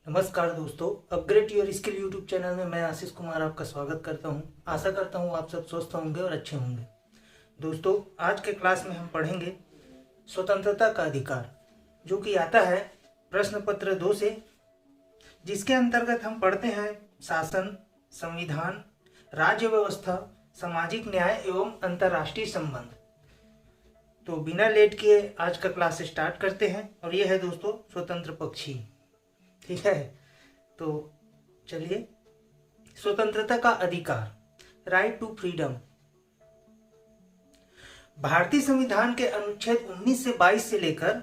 नमस्कार दोस्तों, upgrade your skill YouTube channel में मैं आशीष कुमार आपका स्वागत करता हूं। आशा करता हूं आप सब स्वस्थ होंगे और अच्छे होंगे। दोस्तों, आज के क्लास में हम पढ़ेंगे स्वतंत्रता का अधिकार, जो कि आता है प्रश्न पत्र 2 से, जिसके अंतर्गत हम पढ़ते हैं शासन, संविधान, राज्य व्यवस्था, सामाजिक न्याय एवं अंतर्राष्ट्रीय संबंध। तो बिना लेट किए आज का क्लास स्टार्ट करते हैं। और यह है दोस्तों स्वतंत्र पक्षी। ठीक है, तो चलिए। स्वतंत्रता का अधिकार, राइट टू फ्रीडम। भारतीय संविधान के अनुच्छेद 19 से 22 से लेकर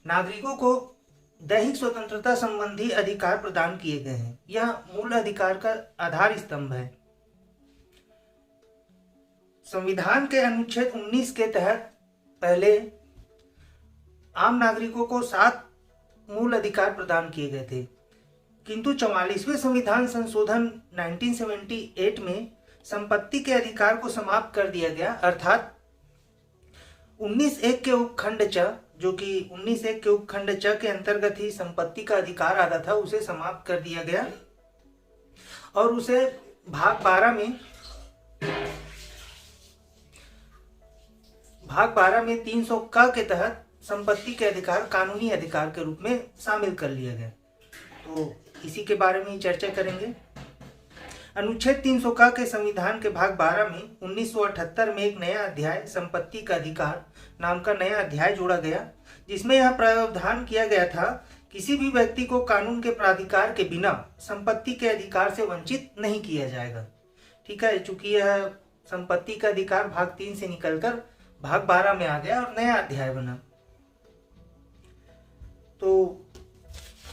नागरिकों को दैहिक स्वतंत्रता संबंधी अधिकार प्रदान किए गए हैं। यह मूल अधिकार का आधार स्तंभ है। संविधान के अनुच्छेद 19 के तहत पहले आम नागरिकों को 7 मूल अधिकार प्रदान किए गए थे, किंतु 44वें संविधान संशोधन 1978 में संपत्ति के अधिकार को समाप्त कर दिया गया, अर्थात 19(1) के उपखंड च, जो कि 19(1) के उपखंड च के अंतर्गत ही संपत्ति का अधिकार आता था, उसे समाप्त कर दिया गया और उसे भाग 12 में 300 क के तहत संपत्ति के अधिकार कानूनी अधिकार के रूप में शामिल कर लिया गया। तो इसी के बारे में ही चर्चा करेंगे। अनुच्छेद 300 क के संविधान के भाग 12 में 1978 में एक नया अध्याय संपत्ति का अधिकार नाम का नया अध्याय जोड़ा गया, जिसमें यह प्रावधान किया गया था किसी भी व्यक्ति को कानून के प्राधिकार के बिना संपत्ति के अधिकार से वंचित नहीं किया जाएगा। ठीक है, चूंकि यह संपत्ति का अधिकार भाग 3 से निकलकर भाग 12 में आ गया और नया अध्याय बना। तो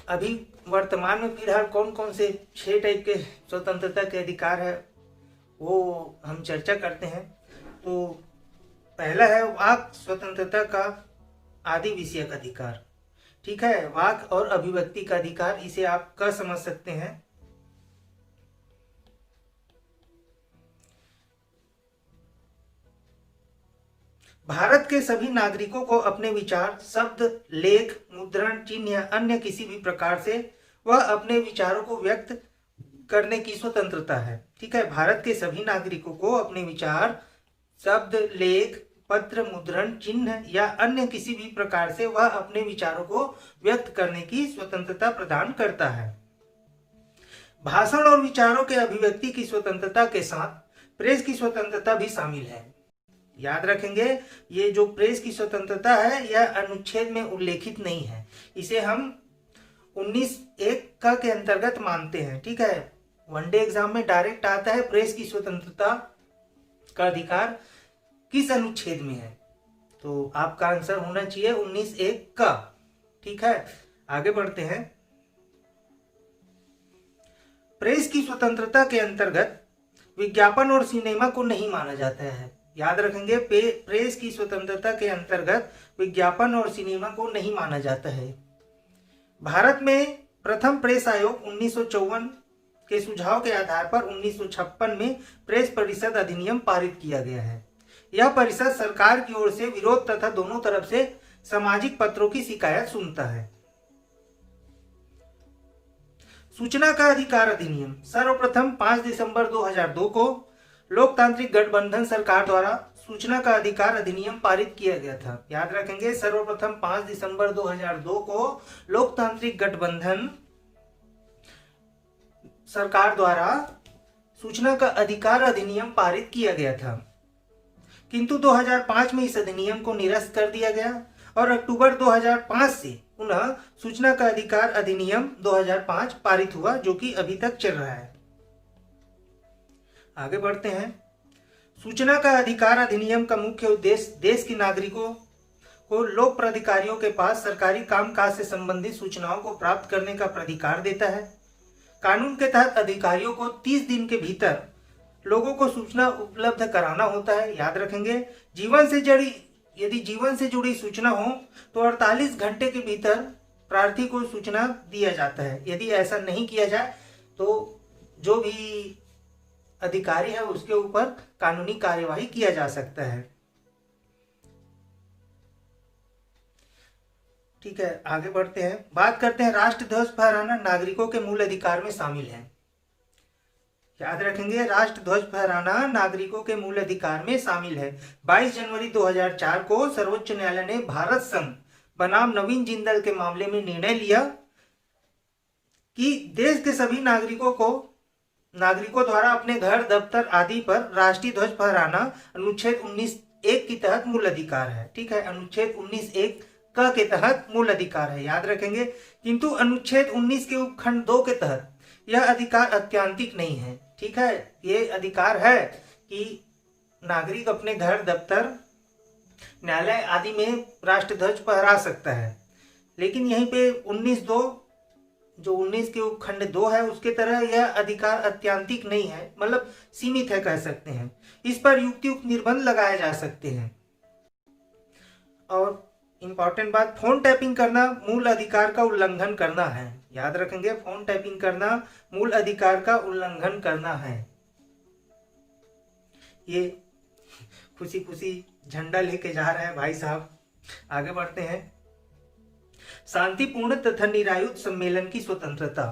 अभी वर्तमान में फिलहाल कौन कौन से 6 टाइप के स्वतंत्रता के अधिकार है वो हम चर्चा करते हैं। तो पहला है वाक स्वतंत्रता का आदि विषयक अधिकार। ठीक है, वाक और अभिव्यक्ति का अधिकार, इसे आप क्या समझ सकते हैं। भारत के सभी नागरिकों को अपने विचार, शब्द, लेख, मुद्रण, चिन्ह या अन्य किसी भी प्रकार से वह अपने विचारों को व्यक्त करने की स्वतंत्रता है। ठीक है, भारत के सभी नागरिकों को अपने विचार, शब्द, लेख, पत्र, मुद्रण, चिन्ह या अन्य किसी भी प्रकार से वह अपने विचारों को व्यक्त करने की स्वतंत्रता प्रदान करता है। भाषण और विचारों के अभिव्यक्ति की स्वतंत्रता के साथ प्रेस की स्वतंत्रता भी शामिल है। याद रखेंगे, ये जो प्रेस की स्वतंत्रता है यह अनुच्छेद में उल्लेखित नहीं है, इसे हम 19(1) का के अंतर्गत मानते हैं। ठीक है, वनडे एग्जाम में डायरेक्ट आता है प्रेस की स्वतंत्रता का अधिकार किस अनुच्छेद में है, तो आपका आंसर होना चाहिए 19(1) का। ठीक है, आगे बढ़ते हैं। प्रेस की स्वतंत्रता के अंतर्गत विज्ञापन और सिनेमा को नहीं माना जाता है। याद रखेंगे, प्रेस की स्वतंत्रता के अंतर्गत विज्ञापन और सिनेमा को नहीं माना जाता है। भारत में प्रथम प्रेस आयोग 1954 के सुझाव के आधार पर 1956 में प्रेस परिषद अधिनियम पारित किया गया है। यह परिषद सरकार की ओर से विरोध तथा दोनों तरफ से सामाजिक पत्रों की शिकायत सुनता है। सूचना का अधिकार अधिनियम सर्वप्रथम 5 दिसंबर 2002 को लोकतांत्रिक गठबंधन सरकार द्वारा सूचना का अधिकार अधिनियम पारित किया गया था। याद रखेंगे, सर्वप्रथम 5 दिसंबर 2002 को लोकतांत्रिक गठबंधन सरकार द्वारा सूचना का अधिकार अधिनियम पारित किया गया था, किंतु 2005 में इस अधिनियम को निरस्त कर दिया गया और अक्टूबर 2005 से पुनः सूचना का अधिकार अधिनियम 2005 पारित हुआ, जो कि अभी तक चल रहा है। आगे बढ़ते हैं। सूचना का अधिकार अधिनियम का मुख्य उद्देश्य देश के नागरिकों को लोक प्राधिकारियों के पास सरकारी कामकाज से संबंधित सूचनाओं को प्राप्त करने का प्राधिकार देता है। कानून के तहत अधिकारियों को 30 दिन के भीतर लोगों को सूचना उपलब्ध कराना होता है। याद रखेंगे, यदि जीवन से जुड़ी सूचना हो तो 48 घंटे के भीतर प्रार्थी को सूचना दिया जाता है। यदि ऐसा नहीं किया जाए तो जो भी अधिकारी है उसके ऊपर कानूनी कार्यवाही किया जा सकता है। ठीक है, आगे बढ़ते हैं। बात करते हैं राष्ट्र ध्वज फहराना नागरिकों के मूल अधिकार में शामिल है। याद रखेंगे, राष्ट्र ध्वज फहराना नागरिकों के मूल अधिकार में शामिल है। 22 जनवरी 2004 को सर्वोच्च न्यायालय ने भारत संघ बनाम नवीन जिंदल के मामले में निर्णय लिया कि देश के सभी नागरिकों द्वारा अपने घर, दफ्तर आदि पर राष्ट्रीय ध्वज फहराना अनुच्छेद 19(1) के तहत मूल अधिकार है। ठीक है, अनुच्छेद 19(1) के तहत मूल अधिकार है, याद रखेंगे। किंतु अनुच्छेद 19 के उपखंड 2 के तहत यह अधिकार अत्यांतिक नहीं है। ठीक है, ये अधिकार है कि नागरिक अपने घर, दफ्तर, न्यायालय आदि में राष्ट्र ध्वज फहरा सकता है, लेकिन यहीं पे 19(2) जो 19 के उपखंड 2 है उसके तरह यह अधिकार अत्यांतिक नहीं है, मतलब सीमित है कह सकते हैं। इस पर युक्तियुक्त निर्बंध लगाए जा सकते हैं। और इंपॉर्टेंट बात, फोन टैपिंग करना मूल अधिकार का उल्लंघन करना है। याद रखेंगे, फोन टैपिंग करना मूल अधिकार का उल्लंघन करना है। ये खुशी खुशी झंडा लेके जा रहे हैं भाई साहब। आगे बढ़ते हैं। शांतिपूर्ण तथा निरायुध सम्मेलन की स्वतंत्रता,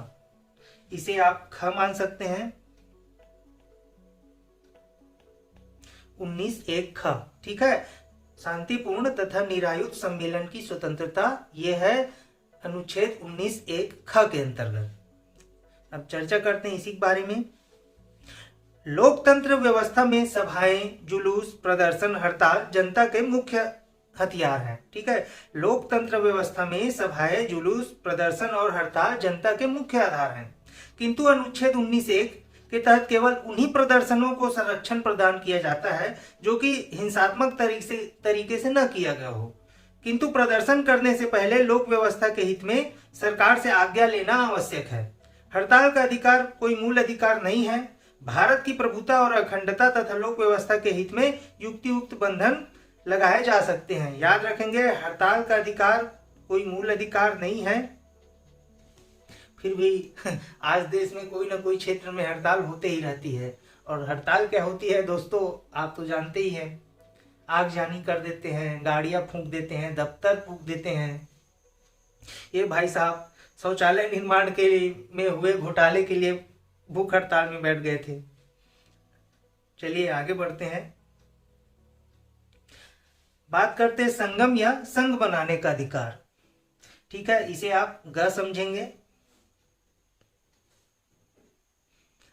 इसे आप ख मान सकते हैं। 19(1) ख। ठीक है, शांतिपूर्ण तथा निरायुध सम्मेलन की स्वतंत्रता, यह है अनुच्छेद 19(1) ख के अंतर्गत। अब चर्चा करते हैं इसी के बारे में। लोकतंत्र व्यवस्था में सभाएं, जुलूस, प्रदर्शन, हड़ताल जनता के मुख्य हथियार है। ठीक है, लोकतंत्र व्यवस्था में सभाएं, जुलूस, प्रदर्शन और हड़ताल जनता के मुख्य आधार हैं। किंतु अनुच्छेद 19(1) के तहत केवल उन्हीं प्रदर्शनों को संरक्षण प्रदान किया जाता है जो कि हिंसात्मक तरीके से न किया गया हो। किंतु प्रदर्शन करने से पहले लोक व्यवस्था के हित में सरकार से आज्ञा लेना आवश्यक है। हड़ताल का अधिकार कोई मूल अधिकार नहीं है। भारत की प्रभुता और अखंडता तथा लोक व्यवस्था के हित में युक्तियुक्त बंधन लगाए जा सकते हैं। याद रखेंगे, हड़ताल का अधिकार कोई मूल अधिकार नहीं है। फिर भी आज देश में कोई ना कोई क्षेत्र में हड़ताल होते ही रहती है। और हड़ताल क्या होती है दोस्तों, आप तो जानते ही हैं। आगजनी कर देते हैं, गाड़ियां फूंक देते हैं, दफ्तर फूंक देते हैं। ये भाई साहब शौचालय निर्माण के में हुए घोटाले के लिए भूख हड़ताल में बैठ गए थे। चलिए आगे बढ़ते हैं। बात करते हैं संगम या संघ बनाने का अधिकार। ठीक है, इसे आप ग समझेंगे।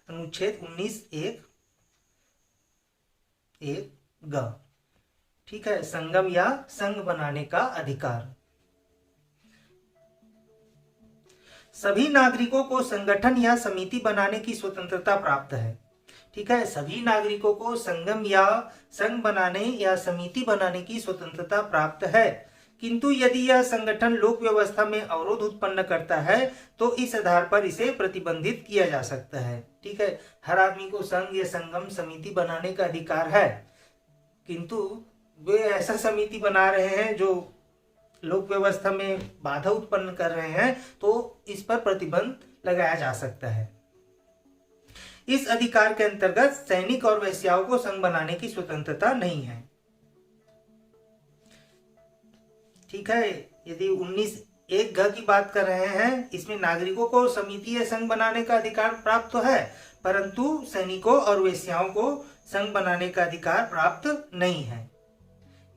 अनुच्छेद 19(1) ग। ठीक है, संगम या संघ बनाने का अधिकार। सभी नागरिकों को संगठन या समिति बनाने की स्वतंत्रता प्राप्त है। ठीक है, सभी नागरिकों को संगम या संघ बनाने या समिति बनाने की स्वतंत्रता प्राप्त है। किंतु यदि यह संगठन लोक व्यवस्था में अवरोध उत्पन्न करता है तो इस आधार पर इसे प्रतिबंधित किया जा सकता है। ठीक है, हर आदमी को संघ या संगम समिति बनाने का अधिकार है, किंतु वे ऐसा समिति बना रहे हैं जो लोक व्यवस्था में बाधा उत्पन्न कर रहे हैं तो इस पर प्रतिबंध लगाया जा सकता है। इस अधिकार के अंतर्गत सैनिक और वेश्याओं को संघ बनाने की स्वतंत्रता नहीं है। ठीक है, यदि 19(1) ग की बात कर रहे हैं, इसमें नागरिकों को समिति या संघ बनाने का अधिकार प्राप्त तो है, परंतु सैनिकों और वेश्याओं को संघ बनाने का अधिकार प्राप्त नहीं है।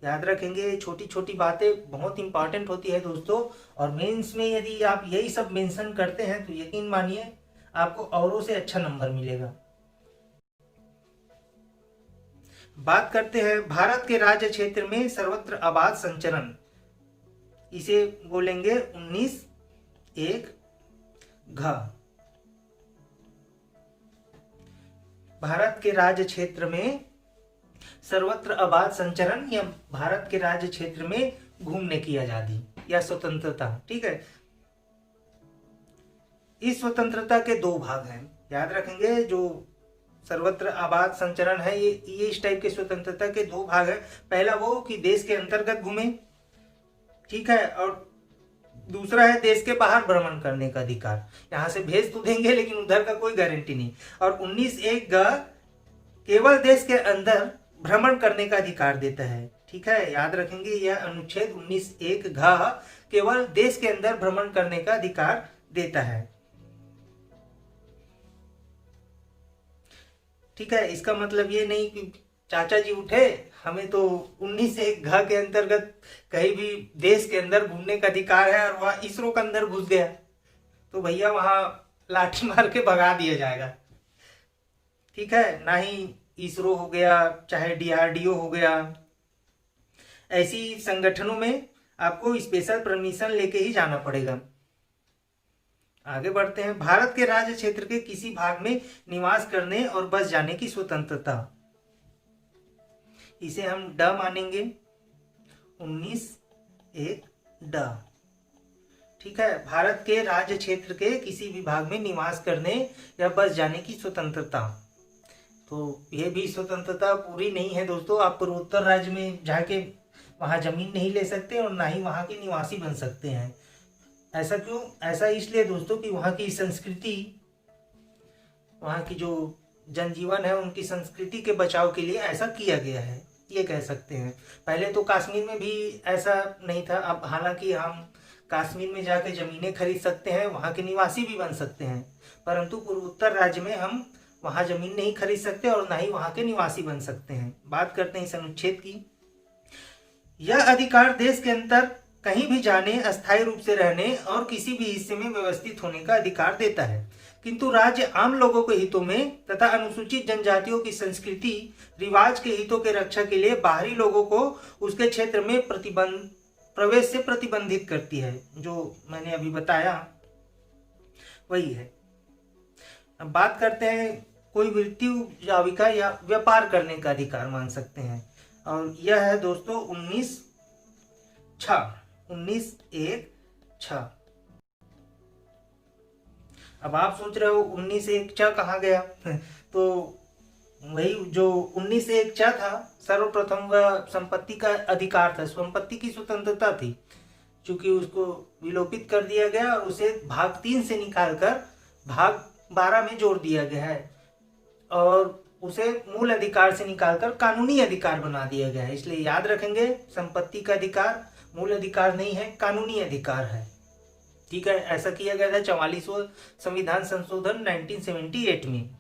याद रखेंगे, छोटी छोटी बातें बहुत इंपॉर्टेंट होती है दोस्तों। और मेंस में यदि आप यही सब मेंशन करते हैं तो यकीन मानिए आपको औरों से अच्छा नंबर मिलेगा। बात करते हैं भारत के राज्य क्षेत्र में सर्वत्र आबाद संचरण, इसे बोलेंगे 19(1) घ। भारत के राज्य क्षेत्र में सर्वत्र आबाद संचरण या भारत के राज्य क्षेत्र में घूमने की आजादी या स्वतंत्रता। ठीक है, इस स्वतंत्रता के दो भाग हैं। याद रखेंगे, जो सर्वत्र आबाद संचरण है ये इस टाइप के स्वतंत्रता के दो भाग है। पहला वो कि देश के अंतर्गत घूमे, ठीक है, और दूसरा है देश के बाहर भ्रमण करने का अधिकार। यहां से भेज तो देंगे लेकिन उधर का कोई गारंटी नहीं। और 19(1) ग केवल देश के अंदर भ्रमण करने का अधिकार देता है। ठीक है, याद रखेंगे। यह अनुच्छेद 19(1) घ केवल देश के अंदर भ्रमण करने का अधिकार देता है। ठीक है, इसका मतलब ये नहीं कि चाचा जी उठे, हमें तो 19(1) घ के अंतर्गत कहीं भी देश के अंदर घूमने का अधिकार है और वह इसरो के अंदर घुस गया तो भैया वहां लाठी मार के भगा दिया जाएगा। ठीक है, ना ही इसरो हो गया चाहे DRDO हो गया, ऐसी संगठनों में आपको स्पेशल परमिशन लेके ही जाना पड़ेगा। आगे बढ़ते हैं। भारत के राज्य क्षेत्र के किसी भाग में निवास करने और बस जाने की स्वतंत्रता, इसे हम ड मानेंगे, 19(1) ड। ठीक है, भारत के राज्य क्षेत्र के किसी भी भाग में निवास करने या बस जाने की स्वतंत्रता। तो यह भी स्वतंत्रता पूरी नहीं है दोस्तों। आप पूर्वोत्तर राज्य में जाके वहां जमीन नहीं ले सकते और ना ही वहां के निवासी बन सकते हैं। ऐसा क्यों? ऐसा इसलिए दोस्तों कि वहां की संस्कृति, वहां की जो जनजीवन है, उनकी संस्कृति के बचाव के लिए ऐसा किया गया है, ये कह सकते हैं। पहले तो कश्मीर में भी ऐसा नहीं था। अब हालांकि हम कश्मीर में जाके जमीनें खरीद सकते हैं, वहां के निवासी भी बन सकते हैं, परंतु पूर्वोत्तर राज्य में हम वहां जमीन नहीं खरीद सकते और ना ही वहां के निवासी बन सकते हैं। बात करते हैं इस अनुच्छेद की। यह अधिकार देश के अंदर कहीं भी जाने, अस्थायी रूप से रहने और किसी भी हिस्से में व्यवस्थित होने का अधिकार देता है, किंतु राज्य आम लोगों के हितों में तथा अनुसूचित जनजातियों की संस्कृति रिवाज के हितों के रक्षा के लिए बाहरी लोगों को उसके क्षेत्र में प्रवेश से प्रतिबंधित करती है। जो मैंने अभी बताया वही है। अब बात करते हैं, कोई वृत्ति, उपजीविका या व्यापार करने का अधिकार मान सकते हैं, और यह है दोस्तों 19(1) अब आप सोच रहे हो 19(1) कहाँ गया? तो वही जो 19(1) था, सर्वप्रथम वह संपत्ति का अधिकार था, संपत्ति की स्वतंत्रता थी, चूंकि उसको विलोपित कर दिया गया और उसे भाग 3 से निकालकर भाग 12 में जोड़ दिया गया है और उसे मूल अधिकार से निकालकर कानूनी अधिकार बना दिया गया है। इसलिए याद रखेंगे, संपत्ति का अधिकार मूल अधिकार नहीं है, कानूनी अधिकार है। ठीक है, ऐसा किया गया था 44वां संविधान संशोधन 1978 में।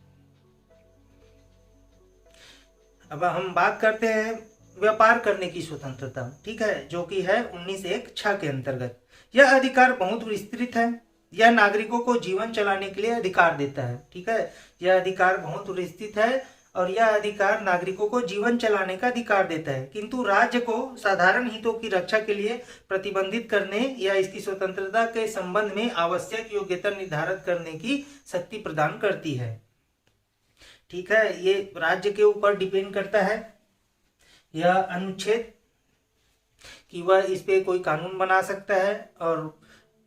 अब हम बात करते हैं व्यापार करने की स्वतंत्रता। ठीक है, जो कि है 19(1) के अंतर्गत। यह अधिकार बहुत विस्तृत है। यह नागरिकों को जीवन चलाने के लिए अधिकार देता है। ठीक है, यह अधिकार बहुत विस्तृत है और यह अधिकार नागरिकों को जीवन चलाने का अधिकार देता है, किंतु राज्य को साधारण हितों की रक्षा के लिए प्रतिबंधित करने या इसकी स्वतंत्रता के संबंध में आवश्यक योग्यता निर्धारित करने की शक्ति प्रदान करती है। ठीक है, ये राज्य के ऊपर डिपेंड करता है यह अनुच्छेद कि वह इस पे कोई कानून बना सकता है और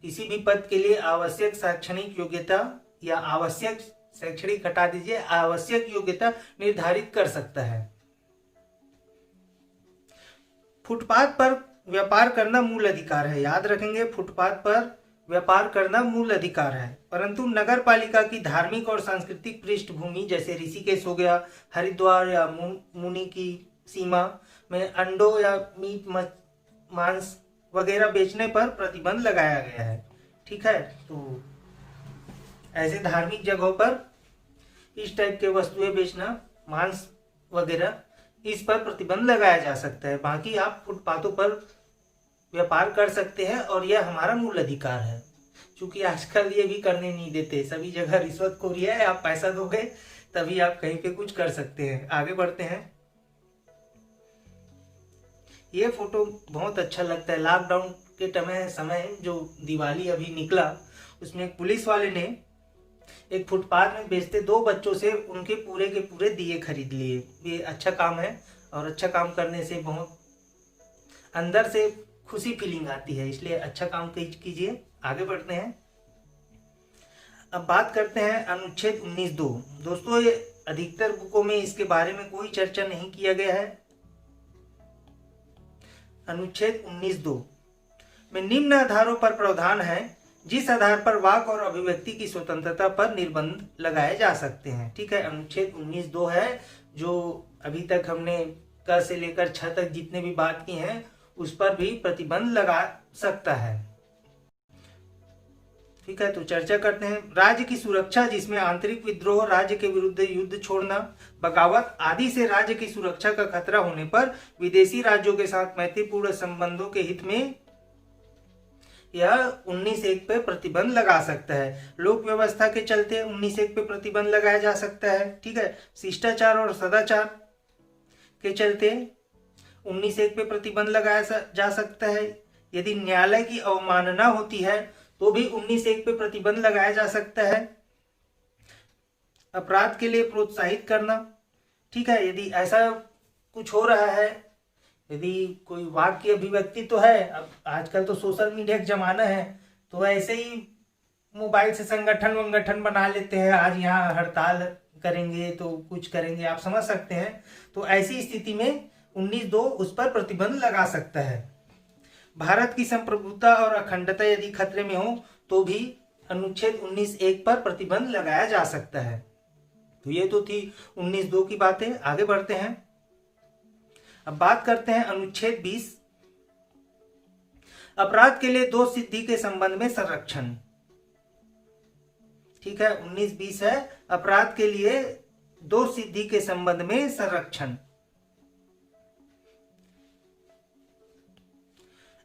किसी भी पद के लिए आवश्यक शैक्षणिक योग्यता या आवश्यक शैक्षणिक हटा दीजिए, आवश्यक योग्यता निर्धारित कर सकता है। फुटपाथ पर व्यापार करना मूल अधिकार है। याद रखेंगे, फुटपाथ पर व्यापार करना मूल अधिकार है, परंतु नगर पालिका की धार्मिक और सांस्कृतिक पृष्ठभूमि जैसे ऋषिकेश हो गया, हरिद्वार या मुनि की सीमा में अंडों या मीट मांस वगैरह बेचने पर प्रतिबंध लगाया गया है। ठीक है, तो ऐसे धार्मिक जगहों पर इस टाइप के वस्तुएं बेचना, मांस वगैरह, इस पर प्रतिबंध लगाया जा सकता है। बाकी आप फुटपाथों पर व्यापार कर सकते हैं और यह हमारा मूल अधिकार है। क्योंकि आजकल ये भी करने नहीं देते, सभी जगह रिश्वतखोरी है, आप पैसा दोगे तभी आप कहीं पे कुछ कर सकते हैं। आगे बढ़ते हैं। ये फोटो बहुत अच्छा लगता है। लॉकडाउन के समय जो दिवाली अभी निकला, उसमें एक पुलिस वाले ने एक फुटपाथ में बेचते 2 बच्चों से उनके पूरे के पूरे दिए खरीद लिए। ये अच्छा काम है और अच्छा काम करने से बहुत अंदर से खुशी फीलिंग आती है, इसलिए अच्छा काम कीजिए। आगे बढ़ते हैं। अब बात करते हैं अनुच्छेद 19(2). दोस्तों, ये अधिकतर बुकों में इसके बारे में कोई चर्चा नहीं किया गया है। अनुच्छेद 19(2) में निम्न आधारों पर प्रावधान है जिस आधार पर वाक और अभिव्यक्ति की स्वतंत्रता पर निर्बंध लगाए जा सकते हैं। ठीक है, अनुच्छेद 19(2) है जो अभी तक हमने क से लेकर छ तक जितने भी बात की हैं उस पर भी प्रतिबंध लगा सकता है। ठीक है, तो चर्चा करते हैं। राज्य की सुरक्षा, जिसमें आंतरिक विद्रोह, राज्य के विरुद्ध युद्ध छोड़ना, बगावत आदि से राज्य की सुरक्षा का खतरा होने पर विदेशी राज्यों के साथ मैत्रीपूर्ण संबंधों के हित में यह 19(1) पे प्रतिबंध लगा सकता है। लोक व्यवस्था के चलते 19(1) पे प्रतिबंध लगाया जा सकता है। ठीक है, शिष्टाचार और सदाचार के चलते 19(1) पे प्रतिबंध लगाया जा सकता है। यदि न्यायालय की अवमानना होती है तो भी 19(1) पे प्रतिबंध लगाया जा सकता है। अपराध के लिए प्रोत्साहित करना, ठीक है, यदि ऐसा कुछ हो रहा है, यदि कोई वाक की अभिव्यक्ति तो है, अब आजकल तो सोशल मीडिया का जमाना है, तो ऐसे ही मोबाइल से संगठन बना लेते हैं, आज यहाँ हड़ताल करेंगे तो कुछ करेंगे, आप समझ सकते हैं। तो ऐसी स्थिति में 19(2) उस पर प्रतिबंध लगा सकता है। भारत की संप्रभुता और अखंडता यदि खतरे में हो तो भी अनुच्छेद 19(1) पर प्रतिबंध लगाया जा सकता है। तो ये तो थी 19(2) की बातें। आगे बढ़ते हैं, अब बात करते हैं अनुच्छेद 20, अपराध के लिए दोष सिद्धि के संबंध में संरक्षण। ठीक है, 19(20) है अपराध के लिए दोष सिद्धि के संबंध में संरक्षण।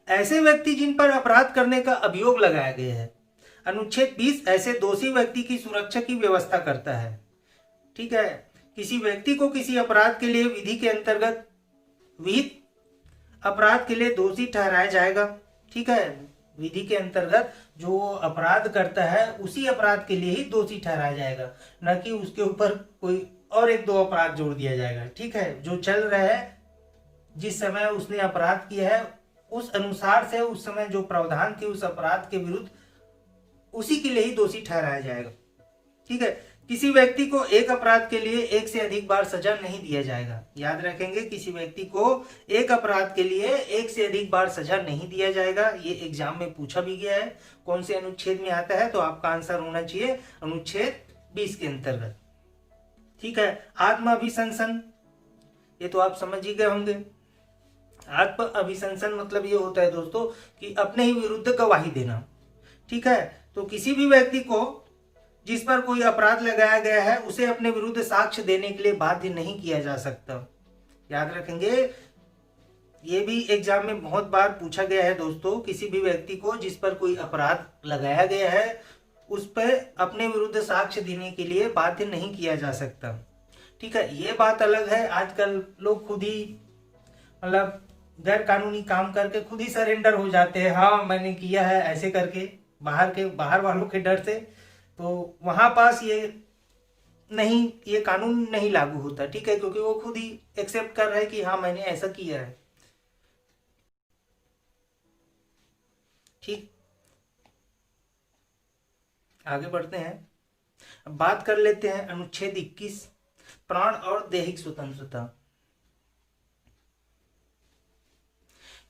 ऐसे व्यक्ति जिन पर अपराध करने का अभियोग लगाया गया है, अनुच्छेद 20 ऐसे दोषी व्यक्ति की सुरक्षा की व्यवस्था करता है। ठीक है, किसी व्यक्ति को किसी अपराध के लिए विधि के अंतर्गत विहित अपराध के लिए दोषी ठहराया जाएगा। ठीक है, विधि के अंतर्गत जो अपराध करता है उसी अपराध के लिए ही दोषी ठहराया जाएगा, न कि उसके ऊपर कोई और 1-2 अपराध जोड़ दिया जाएगा। ठीक है, जो चल रहा है, जिस समय उसने अपराध किया है उस अनुसार से उस समय जो प्रावधान थी उस अपराध के विरुद्ध उसी के लिए ही दोषी ठहराया जाएगा। ठीक है, किसी व्यक्ति को एक अपराध के लिए 1 से अधिक बार सजा नहीं दिया जाएगा। याद रखेंगे, किसी व्यक्ति को एक अपराध के लिए 1 से अधिक बार सजा नहीं दिया जाएगा। ये एग्जाम में पूछा भी गया है, कौन से अनुच्छेद में आता है, तो आपका आंसर होना चाहिए अनुच्छेद 20 के अंतर्गत। ठीक है, आत्म अभिशंसन, ये तो आप समझ ही गए होंगे। आत्म अभिशंसन मतलब ये होता है दोस्तों कि अपने ही विरुद्ध गवाही देना। ठीक है, तो किसी भी व्यक्ति को जिस पर कोई अपराध लगाया गया है उसे अपने विरुद्ध साक्ष्य देने के लिए बाध्य नहीं किया जा सकता। याद रखेंगे, ये भी एग्जाम में बहुत बार पूछा गया है दोस्तों, किसी भी व्यक्ति को जिस पर कोई अपराध लगाया गया है उस पर अपने विरुद्ध साक्ष्य देने के लिए बाध्य नहीं किया जा सकता। ठीक है, ये बात अलग है, आजकल लोग खुद ही मतलब गैर कानूनी काम करके खुद ही सरेंडर हो जाते हैं, हाँ मैंने किया है ऐसे करके, बाहर वालों के डर से। तो वहां पास ये कानून नहीं लागू होता। ठीक है, क्योंकि वो खुद ही एक्सेप्ट कर रहे हैं कि हाँ मैंने ऐसा किया है। ठीक, आगे बढ़ते हैं, अब बात कर लेते हैं अनुच्छेद 21, प्राण और दैहिक स्वतंत्रता।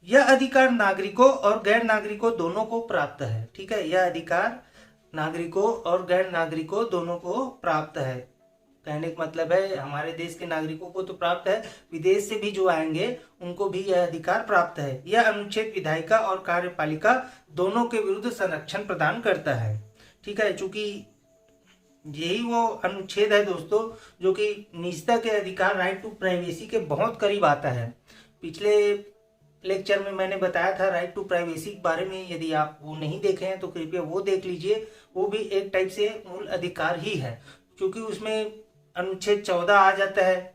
यह अधिकार नागरिकों और गैर नागरिकों दोनों को प्राप्त है। ठीक है, यह अधिकार नागरिकों और गैर नागरिकों दोनों को प्राप्त है। कहने का मतलब है हमारे देश के नागरिकों को तो प्राप्त है, विदेश से भी जो आएंगे उनको भी यह अधिकार प्राप्त है। यह अनुच्छेद विधायिका और कार्यपालिका दोनों के विरुद्ध संरक्षण प्रदान करता है। ठीक है, चूंकि यही वो अनुच्छेद है दोस्तों जो कि निजता के अधिकार, राइट टू प्राइवेसी के बहुत करीब आता है। पिछले लेक्चर में मैंने बताया था राइट टू प्राइवेसी के बारे में, यदि आप वो नहीं देखे हैं तो कृपया वो देख लीजिए। वो भी एक टाइप से मूल अधिकार ही है, क्योंकि उसमें अनुच्छेद 14 आ जाता है,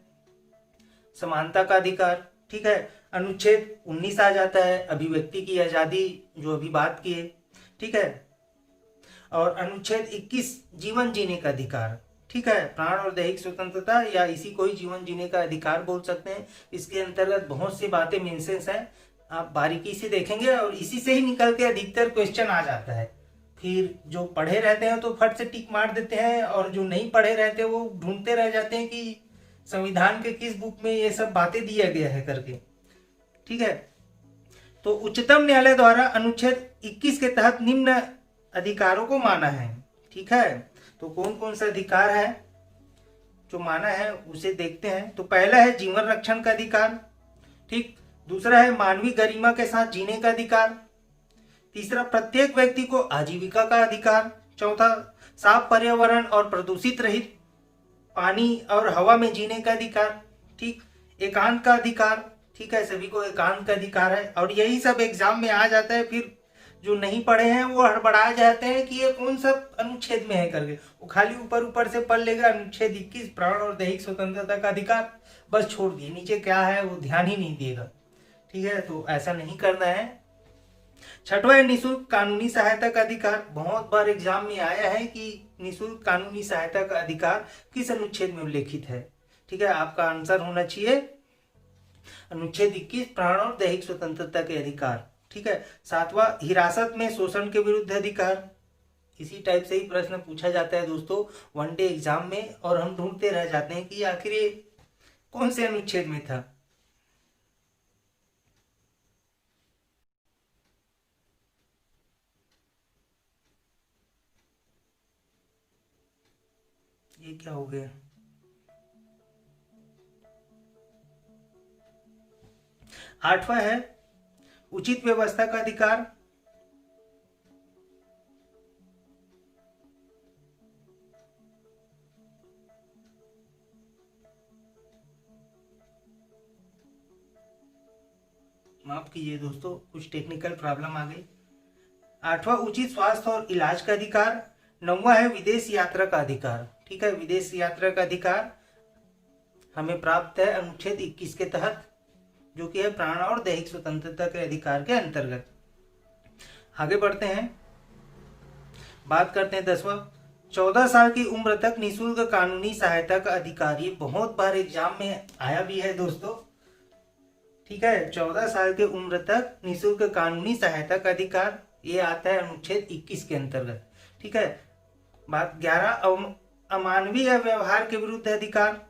समानता का अधिकार। ठीक है, अनुच्छेद 19 आ जाता है, अभिव्यक्ति की आजादी, जो अभी बात की है। ठीक है, और अनुच्छेद 21 जीवन जीने का अधिकार। ठीक है, प्राण और दैहिक स्वतंत्रता या इसी को ही जीवन जीने का अधिकार बोल सकते हैं। इसके अंतर्गत बहुत सी बातें मेंशंस हैं, आप बारीकी से देखेंगे और इसी से ही निकल के अधिकतर क्वेश्चन आ जाता है। फिर जो पढ़े रहते हैं तो फट से टिक मार देते हैं, और जो नहीं पढ़े रहते वो ढूंढते रह जाते हैं कि संविधान के किस बुक में ये सब बातें दिया गया है करके। ठीक है, तो उच्चतम न्यायालय द्वारा अनुच्छेद 21 के तहत निम्न अधिकारों को माना है। ठीक है, तो कौन कौन सा अधिकार है जो माना है उसे देखते हैं। तो पहला है जीवन रक्षण का अधिकार। ठीक। दूसरा है मानवीय गरिमा के साथ जीने का अधिकार। तीसरा, प्रत्येक व्यक्ति को आजीविका का अधिकार। चौथा, साफ पर्यावरण और प्रदूषित रहित पानी और हवा में जीने का अधिकार। ठीक। एकांत का अधिकार। ठीक है, सभी को एकांत का अधिकार है। और यही सब एग्जाम में आ जाता है, फिर जो नहीं पढ़े हैं वो हड़बड़ा जाते हैं कि ये कौन सा अनुच्छेद में है करके। वो खाली ऊपर ऊपर से पढ़ लेगा अनुच्छेद 21 प्राण और दैहिक स्वतंत्रता का अधिकार, बस छोड़ दिए, नीचे क्या है वो ध्यान ही नहीं देगा। ठीक है, तो ऐसा नहीं करना है। छठवां है निःशुल्क कानूनी सहायता का अधिकार। बहुत बार एग्जाम में आया है कि निःशुल्क कानूनी सहायता का अधिकार किस अनुच्छेद में उल्लेखित है। ठीक है, आपका आंसर होना चाहिए अनुच्छेद 21 प्राण और दैहिक स्वतंत्रता के अधिकार। ठीक है। सातवां, हिरासत में शोषण के विरुद्ध अधिकार। इसी टाइप से ही प्रश्न पूछा जाता है दोस्तों वनडे एग्जाम में, और हम ढूंढते रह जाते हैं कि आखिर ये कौन से अनुच्छेद में था। ये क्या हो गया? आठवां है उचित व्यवस्था का अधिकार। माफ कीजिए दोस्तों, कुछ टेक्निकल प्रॉब्लम आ गई। आठवां उचित स्वास्थ्य और इलाज का अधिकार। नौवां है विदेश यात्रा का अधिकार। ठीक है, विदेश यात्रा का अधिकार हमें प्राप्त है अनुच्छेद 21 के तहत, जो कि है प्राण और दैहिक स्वतंत्रता के अधिकार के अंतर्गत। आगे बढ़ते हैं, बात करते हैं 10वां, 14 साल की उम्र तक निःशुल्क कानूनी सहायता का अधिकार। ये बहुत बार एग्जाम में आया भी है दोस्तों। ठीक है, 14 साल की उम्र तक निःशुल्क कानूनी सहायता का अधिकार, ये आता है अनुच्छेद 21 के अंतर्गत। ठीक है। बात 11, अमानवीय व्यवहार के विरुद्ध अधिकार।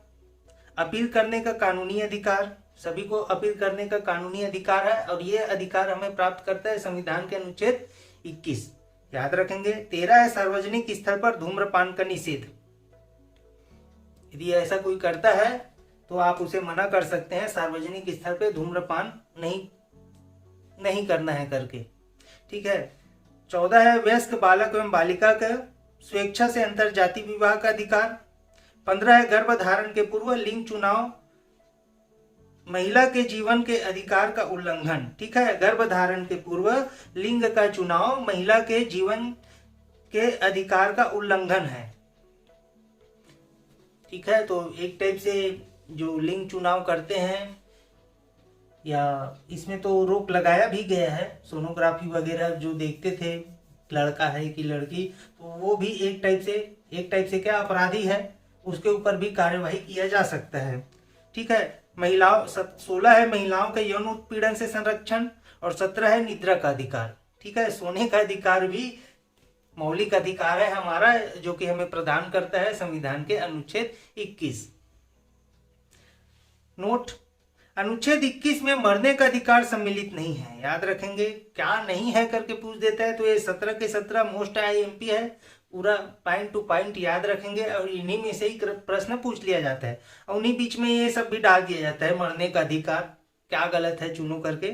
अपील करने का कानूनी अधिकार, सभी को अपील करने का कानूनी अधिकार है, और ये अधिकार हमें प्राप्त करता है संविधान के अनुच्छेद 21, याद रखेंगे। 13 है सार्वजनिक स्थल पर धूम्रपान का निषेध। यदि ऐसा कोई करता है तो आप उसे मना कर सकते हैं, सार्वजनिक स्थल पे धूम्रपान नहीं करना है करके। ठीक है। 14 है वयस्क बालक एवं बालिका का स्वेच्छा से अंतर जाति विवाह का अधिकार। 15 है गर्भधारण के पूर्व लिंग चुनाव महिला के जीवन के अधिकार का उल्लंघन। ठीक है, गर्भधारण के पूर्व लिंग का चुनाव महिला के जीवन के अधिकार का उल्लंघन है। ठीक है, तो एक टाइप से जो लिंग चुनाव करते हैं, या इसमें तो रोक लगाया भी गया है, सोनोग्राफी वगैरह जो देखते थे लड़का है कि लड़की, तो वो भी एक टाइप से क्या अपराधी है, उसके ऊपर भी कार्यवाही किया जा सकता है। ठीक है। 16 है महिलाओं के यौन उत्पीड़न से संरक्षण, और 17 है निद्रा का अधिकार। ठीक है, सोने का अधिकार भी मौलिक अधिकार है हमारा, जो कि हमें प्रदान करता है संविधान के अनुच्छेद 21। नोट, अनुच्छेद 21 में मरने का अधिकार सम्मिलित नहीं है, याद रखेंगे। क्या नहीं है करके पूछ देता है तो ये 17 के 17 मोस्ट IMP है, पूरा पॉइंट टू पॉइंट याद रखेंगे, और इन्हीं में से ही प्रश्न पूछ लिया जाता है, और उन्हीं बीच में ये सब भी डाल दिया जाता है, मरने का अधिकार क्या गलत है चुनो करके।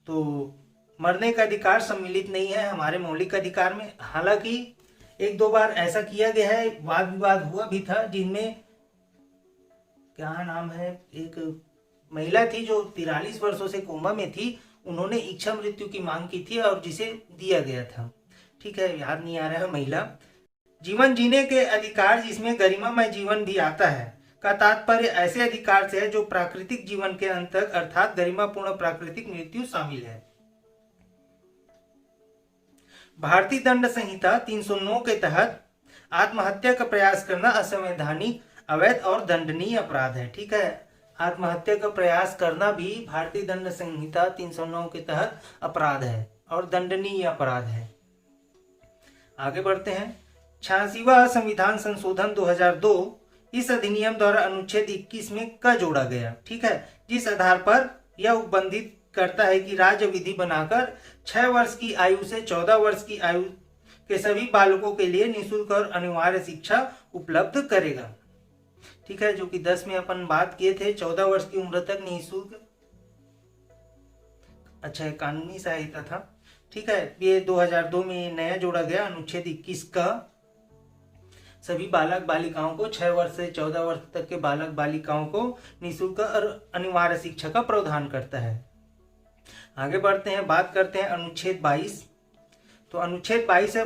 तो मरने का अधिकार सम्मिलित नहीं है हमारे मौलिक अधिकार में। हालांकि 1-2 बार ऐसा किया गया है, वाद विवाद हुआ भी था, जिनमें क्या नाम है, एक महिला थी जो 43 वर्षों से कोमा में थी, उन्होंने इच्छा मृत्यु की मांग की थी और जिसे दिया गया था। ठीक है, याद नहीं आ रहा है महिला। जीवन जीने के अधिकार, जिसमें गरिमामय जीवन भी आता है, का तात्पर्य ऐसे अधिकार से है जो प्राकृतिक जीवन के अंतर अर्थात गरिमापूर्ण प्राकृतिक मृत्यु शामिल है। भारतीय दंड संहिता 309 के तहत आत्महत्या का प्रयास करना असंवैधानिक, अवैध और दंडनीय अपराध है। ठीक है, आत्महत्या का प्रयास करना भी भारतीय दंड संहिता 309 के तहत अपराध है और दंडनीय अपराध है। आगे बढ़ते हैं। 86वां संविधान संशोधन 2002 इस अधिनियम द्वारा अनुच्छेद 21 में क जोड़ा गया। ठीक है, जिस आधार पर यह उपबंधित करता है कि राज्य विधि बनाकर 6 वर्ष की आयु से 14 वर्ष की आयु के सभी बालकों के लिए निःशुल्क और अनिवार्य शिक्षा उपलब्ध करेगा। ठीक है, जो कि 10 में अपन बात किए थे। 14 वर्ष की उम्र तक निःशुल्क, अच्छा ये कानूनी सहायता था। ठीक है, ये 2002 में नया जोड़ा गया अनुच्छेद 21 का सभी बालक बालिकाओं को 6 वर्ष से 14 वर्ष तक के बालक बालिकाओं को निःशुल्क और अनिवार्य शिक्षा का प्रावधान करता है। आगे बढ़ते हैं, बात करते हैं अनुच्छेद 22। तो अनुच्छेद 22 है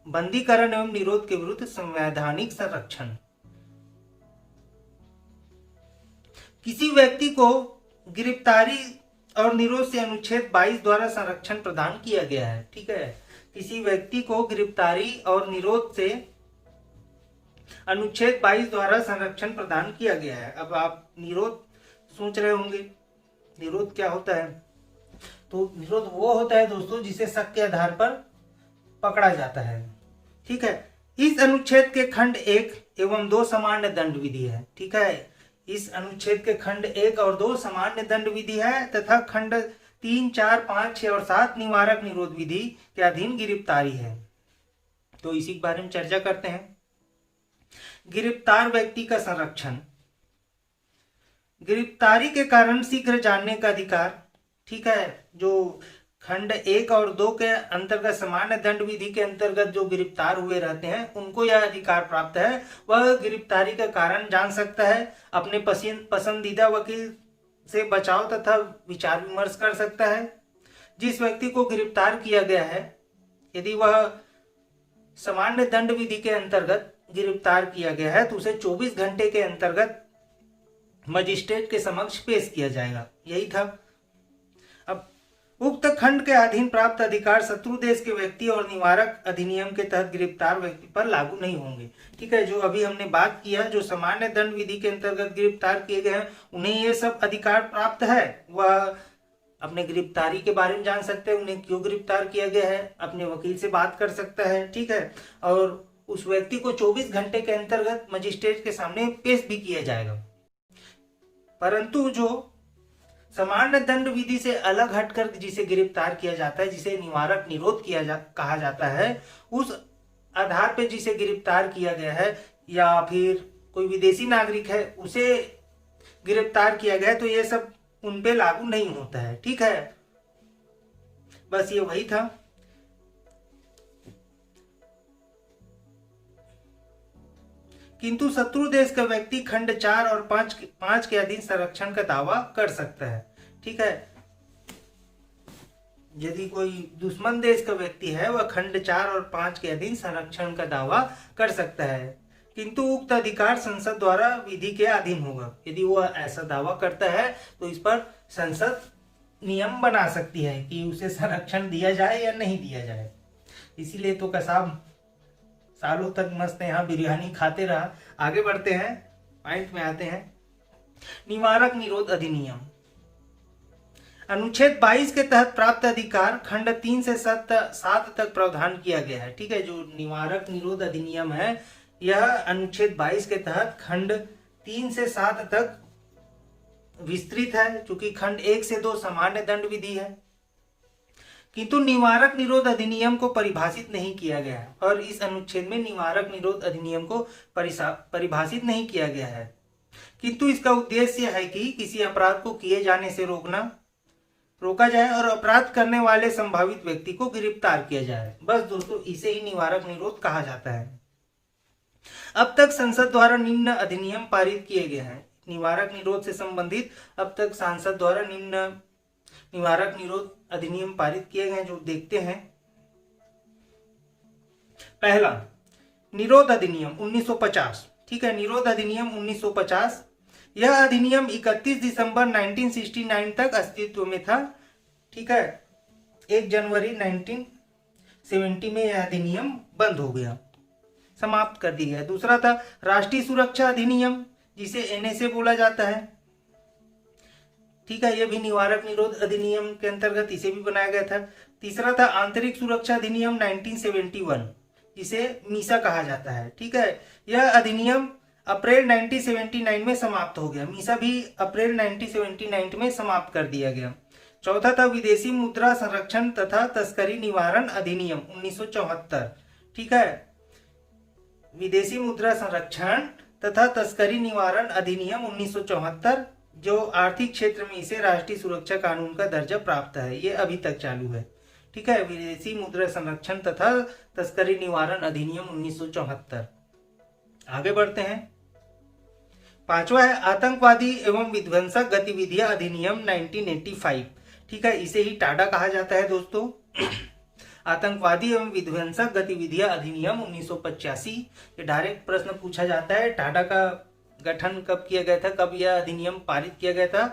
बंदीकरण एवं निरोध के विरुद्ध संवैधानिक संरक्षण। किसी व्यक्ति को गिरफ्तारी और निरोध से अनुच्छेद 22 द्वारा संरक्षण प्रदान किया गया है। ठीक है, किसी व्यक्ति को गिरफ्तारी और निरोध से अनुच्छेद 22 द्वारा संरक्षण प्रदान किया गया है। अब आप निरोध सोच रहे होंगे, निरोध क्या होता है? तो निरोध वो होता है दोस्तों जिसे शक के आधार पर पकड़ा जाता है। ठीक है, इस अनुच्छेद के खंड 1 एवं 2 सामान्य दंड विधि है। ठीक है, इस अनुच्छेद के खंड 1 और 2 सामान्य दंड विधि है तथा खंड 3, 4, 5, 6 और 7 निवारक निरोध विधि के अधीन गिरफ्तारी है। तो इसी के बारे में चर्चा करते हैं। गिरफ्तार व्यक्ति का संरक्षण, गिरफ्तारी के कारण शीघ्र जानने का अधिकार। ठीक है, जो खंड 1 और 2 के अंतर्गत सामान्य दंड विधि के अंतर्गत जो गिरफ्तार हुए रहते हैं उनको यह अधिकार प्राप्त है, वह गिरफ्तारी का कारण जान सकता है, अपने पसंदीदा वकील से बचाव तथा विचार विमर्श कर सकता है। जिस व्यक्ति को गिरफ्तार किया गया है यदि वह सामान्य दंड विधि के अंतर्गत गिरफ्तार किया गया है तो उसे 24 घंटे के अंतर्गत मजिस्ट्रेट के समक्ष पेश किया जाएगा। यही था। अब उक्त खंड के अधीन प्राप्त अधिकार शत्रु देश के व्यक्ति और निवारक अधिनियम के तहत गिरफ्तार व्यक्ति पर लागू नहीं होंगे। ठीक है, जो अभी हमने बात किया, जो सामान्य दंड विधि के अंतर्गत गिरफ्तार किए गए हैं उन्हें ये सब अधिकार प्राप्त है। वह अपने गिरफ्तारी के बारे में जान सकते हैं, उन्हें क्यों गिरफ्तार किया गया है, अपने वकील से बात कर सकता है। ठीक है, और उस व्यक्ति को 24 घंटे के अंतर्गत मजिस्ट्रेट के सामने पेश भी किया जाएगा। परंतु जो सामान्य दंड विधि से अलग हटकर जिसे गिरफ्तार किया जाता है, जिसे निवारक निरोध कहा जाता है, उस आधार पर जिसे गिरफ्तार किया गया है या फिर कोई विदेशी नागरिक है उसे गिरफ्तार किया गया है, तो ये सब उन पे लागू नहीं होता है। ठीक है, बस ये वही था। किंतु शत्रु देश का व्यक्ति खंड 4 और 5 के अधीन संरक्षण का दावा कर सकता है। ठीक है, यदि कोई दुश्मन देश का व्यक्ति है वह खंड 4 और 5 के अधीन संरक्षण का दावा कर सकता है, किंतु उक्त अधिकार संसद द्वारा विधि के अधीन होगा। यदि वह ऐसा दावा करता है तो इस पर संसद नियम बना सकती है कि उसे संरक्षण दिया जाए या नहीं दिया जाए। इसीलिए तो कसाब सालों तक मस्त यहाँ बिरयानी खाते रहा। आगे बढ़ते हैं, पॉइंट में आते हैं। निवारक निरोध अधिनियम, अनुच्छेद 22 के तहत प्राप्त अधिकार खंड 3 से 7 तक प्रावधान किया गया है। ठीक है, जो निवारक निरोध अधिनियम है यह अनुच्छेद 22 के तहत खंड 3 से 7 तक विस्तृत है, चूंकि खंड 1 से 2 सामान्य दंड विधि है। किंतु निवारक निरोध अधिनियम को परिभाषित नहीं किया गया है और इस अनुच्छेद में निवारक निरोध अधिनियम को परिभाषित नहीं किया गया है, किंतु इसका उद्देश्य है कि किसी अपराध को किए जाने से रोका जाए और अपराध करने वाले संभावित व्यक्ति को गिरफ्तार किया जाए। बस दोस्तों, इसे ही निवारक निरोध कहा जाता है। अब तक संसद द्वारा निम्न अधिनियम पारित किए गए हैं। निवारक निरोध से संबंधित अब तक संसद द्वारा निम्न निवारक निरोध अधिनियम पारित किए गए, जो देखते हैं। पहला, निरोध अधिनियम 1950। ठीक है, निरोध अधिनियम 1950। यह अधिनियम 31 दिसंबर 1969 तक अस्तित्व में था। ठीक है, 1 जनवरी 1970 में यह अधिनियम बंद हो गया, समाप्त कर दिया गया। दूसरा था राष्ट्रीय सुरक्षा अधिनियम, जिसे एनएसए बोला जाता है। ठीक है, यह भी निवारक निरोध अधिनियम के अंतर्गत इसे भी बनाया गया था। तीसरा था आंतरिक सुरक्षा अधिनियम 1971, जिसे मीसा कहा जाता है। ठीक है, यह अधिनियम अप्रैल 1979 में समाप्त हो गया। मीसा भी अप्रैल 1979 में समाप्त कर दिया गया। चौथा था विदेशी मुद्रा संरक्षण तथा तस्करी निवारण अधिनियम 1974। ठीक है, विदेशी मुद्रा संरक्षण तथा तस्करी निवारण अधिनियम 1974, जो आर्थिक क्षेत्र में इसे राष्ट्रीय सुरक्षा कानून का दर्जा प्राप्त है। ये अभी तक चालू है। ठीक है, विदेशी मुद्रा संरक्षण तथा तस्करी निवारण अधिनियम 1974। आगे बढ़ते हैं। पांचवा है आतंकवादी एवं विध्वंसक गतिविधियां अधिनियम 1985। ठीक है, इसे ही टाडा कहा जाता है दोस्तों। आतंकवादी एवं विध्वंसक गतिविधियां अधिनियम 1985। ये डायरेक्ट प्रश्न पूछा जाता है, टाडा का गठन कब किया गया था, कब यह अधिनियम पारित किया गया था।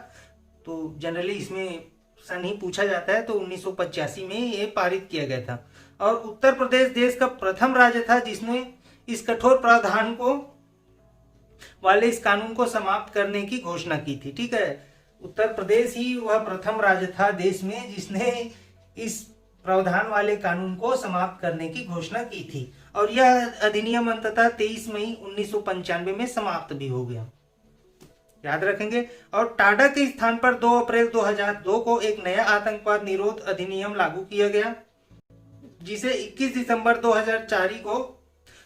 तो जनरली इसमें सन ही पूछा जाता है, तो 1985 में ये पारित किया गया था। और उत्तर प्रदेश देश का प्रथम राज्य था जिसने इस कठोर प्रावधान को वाले इस कानून को समाप्त करने की घोषणा की थी। ठीक है, उत्तर प्रदेश ही वह प्रथम राज्य था देश में जिसने इस प्रावधान वाले कानून को समाप्त करने की घोषणा की थी। और यह अधिनियम अंततः 23 मई 1995 में समाप्त भी हो गया, याद रखेंगे। और टाडा के स्थान पर 2 अप्रैल 2002 को एक नया आतंकवाद निरोध अधिनियम लागू किया गया, जिसे 21 दिसंबर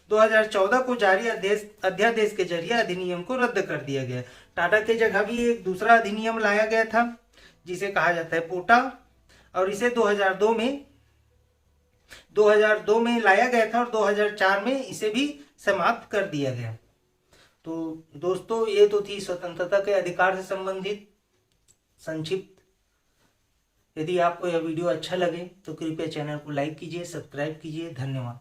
2014 को जारी अध्यादेश के जरिए अधिनियम को रद्द कर दिया गया। टाडा के जगह भी एक दूसरा अधिनियम लाया गया था जिसे कहा जाता है पोटा, और इसे 2002 में लाया गया था और 2004 में इसे भी समाप्त कर दिया गया। तो दोस्तों, ये तो थी स्वतंत्रता के अधिकार से संबंधित संक्षिप्त। यदि आपको यह वीडियो अच्छा लगे तो कृपया चैनल को लाइक कीजिए, सब्सक्राइब कीजिए। धन्यवाद।